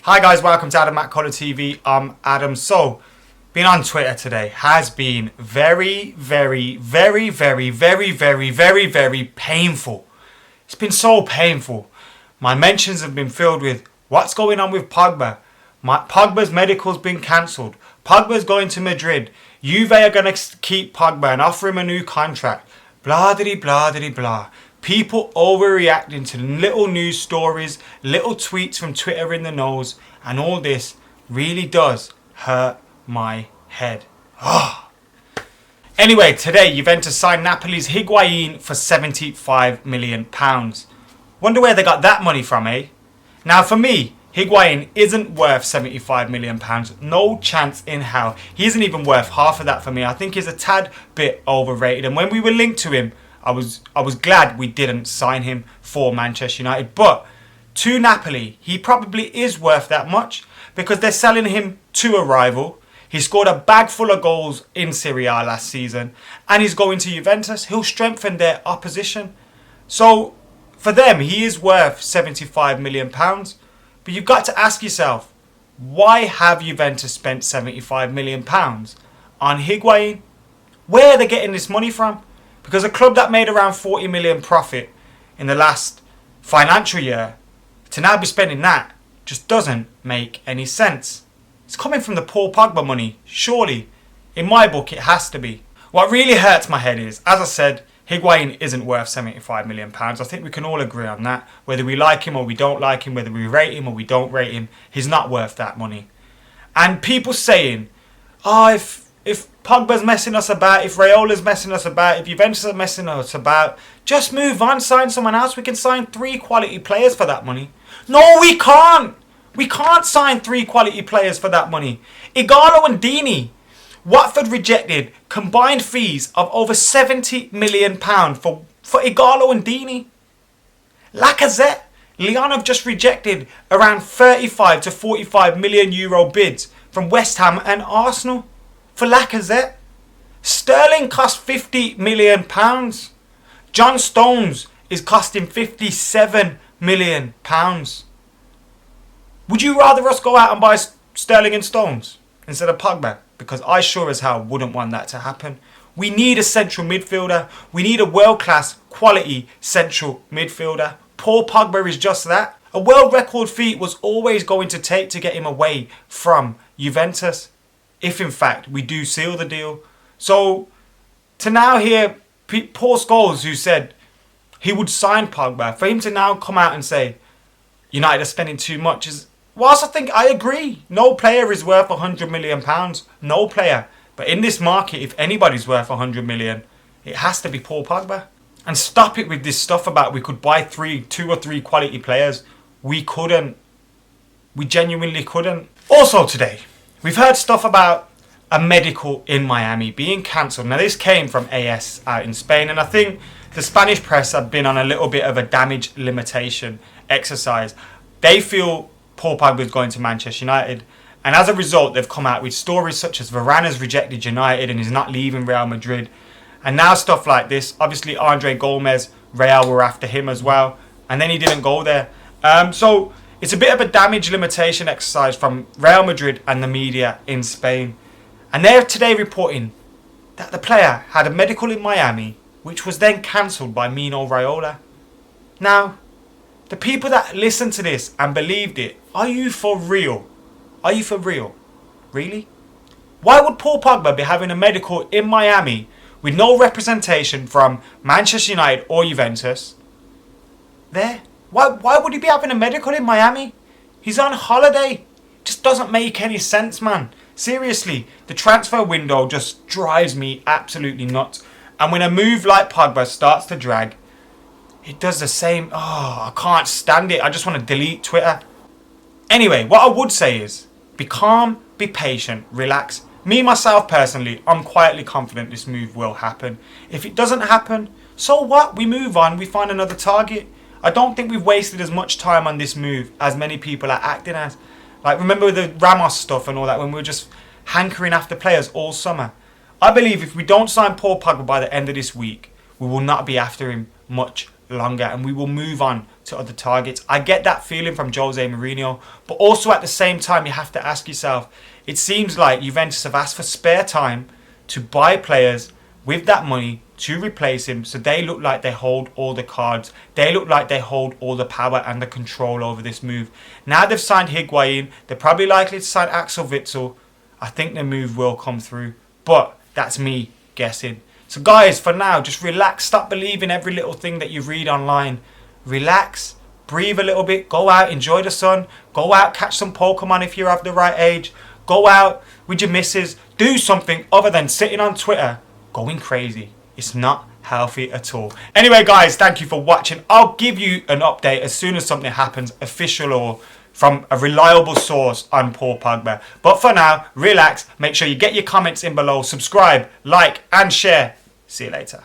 Hi guys, welcome to McKola TV. I'm Adam. So, being on Twitter today has been very painful. It's been so painful. My mentions have been filled with what's going on with Pogba. Pogba's medical's been cancelled. Pogba's going to Madrid. Juve are going to keep Pogba and offer him a new contract. Blah diddy blah diddy blah. People overreacting to little news stories, little tweets from Twitter in the nose, and all this really does hurt my head. Anyway, today Juventus signed Napoli's Higuain for £75 million. Wonder where they got that money from, eh? Now for me, Higuain isn't worth £75 million. No chance in hell. He isn't even worth half of that for me. I think he's a tad bit overrated. And when we were linked to him, I was glad we didn't sign him for Manchester United. But to Napoli, he probably is worth that much because they're selling him to a rival. He scored a bag full of goals in Serie A last season. And he's going to Juventus. He'll strengthen their opposition. So for them, he is worth £75 million. But you've got to ask yourself, why have Juventus spent £75 million on Higuain? Where are they getting this money from? Because a club that made around 40 million profit in the last financial year, to now be spending that just doesn't make any sense. It's coming from the Paul Pogba money, surely. In my book, it has to be. What really hurts my head is, as I said, Higuain isn't worth £75 million. I think we can all agree on that. Whether we like him or we don't like him, whether we rate him or we don't rate him, he's not worth that money. And people saying, if Pogba's messing us about, if Raiola's messing us about, if Juventus are messing us about, just move on, sign someone else. We can sign 3 quality players for that money. No, we can't. We can't sign 3 quality players for that money. Ighalo and Dini. Watford rejected combined fees of over £70 million for Ighalo and Dini. Lacazette, Lyon have just rejected around 35 to 45 million euro bids from West Ham and Arsenal for Lacazette. Sterling cost £50 million. John Stones is costing £57 million. Would you rather us go out and buy Sterling and Stones instead of Pogba? Because I sure as hell wouldn't want that to happen. We need a central midfielder. We need a world-class quality central midfielder. Paul Pogba is just that. A world record fee was always going to take to get him away from Juventus, if in fact we do seal the deal. So to now hear Paul Scholes, who said he would sign Pogba, for him to now come out and say United are spending too much is, whilst I think I agree, no player is worth £100 million. No player. But in this market, if anybody's worth £100 million, it has to be Paul Pogba. And stop it with this stuff about we could buy 2 or 3 quality players. We couldn't. We genuinely couldn't. Also today, we've heard stuff about a medical in Miami being cancelled. Now this came from AS out in Spain, and I think the Spanish press have been on a little bit of a damage limitation exercise. They feel Paul Pogba is going to Manchester United, and as a result they've come out with stories such as Varane has rejected United and is not leaving Real Madrid, and now stuff like this. Obviously Andre Gomez, Real were after him as well, and then he didn't go there. So it's a bit of a damage limitation exercise from Real Madrid and the media in Spain, and they're today reporting that the player had a medical in Miami which was then cancelled by Mino Raiola. Now, the people that listened to this and believed it, are you for real? Are you for real? Really? Why would Paul Pogba be having a medical in Miami with no representation from Manchester United or Juventus? There. Why would he be having a medical in Miami? He's on holiday. Just doesn't make any sense, man. Seriously, the transfer window just drives me absolutely nuts. And when a move like Pogba starts to drag, it does the same. I can't stand it. I just want to delete Twitter. Anyway, what I would say is, be calm, be patient, relax. Me, myself, personally, I'm quietly confident this move will happen. If it doesn't happen, so what? We move on, we find another target. I don't think we've wasted as much time on this move as many people are acting as. Like, remember the Ramos stuff and all that, when we were just hankering after players all summer. I believe if we don't sign Paul Pogba by the end of this week, we will not be after him much longer and we will move on to other targets. I get that feeling from Jose Mourinho, but also at the same time you have to ask yourself, it seems like Juventus have asked for spare time to buy players with that money to replace him, so they look like they hold all the cards. They look like they hold all the power and the control over this move. Now they've signed Higuain, they're probably likely to sign Axel Witsel. I think the move will come through, but that's me guessing. So guys, for now, just relax. Stop believing every little thing that you read online. Relax, breathe a little bit, go out, enjoy the sun, go out, catch some Pokemon if you're of the right age, go out with your missus, do something other than sitting on Twitter going crazy. It's not healthy at all. Anyway guys, thank you for watching. I'll give you an update as soon as something happens, official or from a reliable source on Paul Pogba. But for now, relax, make sure you get your comments in below, subscribe, like and share. See you later.